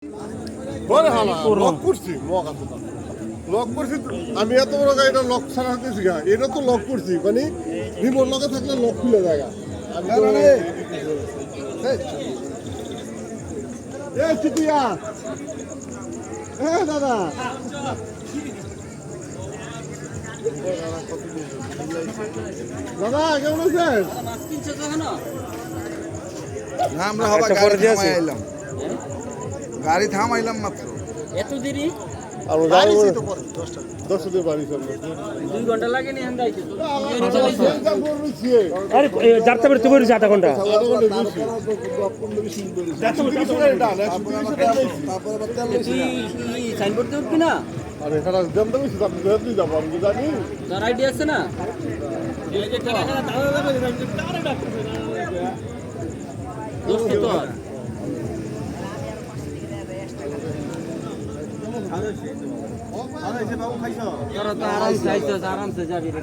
lock করছি আমি এত বড় গাড়িটা লক ছাড়া হতেছি গা এটা তো লক করছি মানে রিমোট লকে থাকলে লক খুলে যায় চিটিয়া হ্যাঁ দাদা দাদা কেমন আছেন আমরা হবা গাড়ি থামাইলাম মাত্র এত দেরি আমরা 10 দিন বাড়ি চলবে 2 ঘন্টা লাগে নি আমরা আরে যাতে পারে তুমি আধা ঘন্টা সাইনবোর্ড দেব কি না আরে খারাপ দাম দেব সেটা আপনি ধরে দিতে পারবেন কি জানি তার আইডিয়া আছে না এই যে টাকা দাও দোস্ত তো তোরা তো আরামসে যাবি রে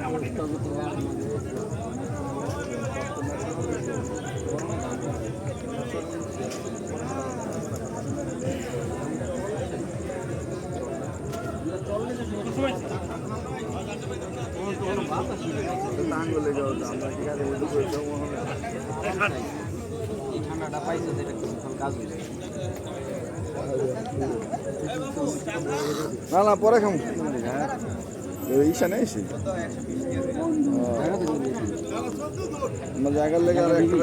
ঠান্ডাটা পাইছে যেটা কাজ হয়েছে না পরে খাম ইসা নেই জায়গার লেগে আর একটা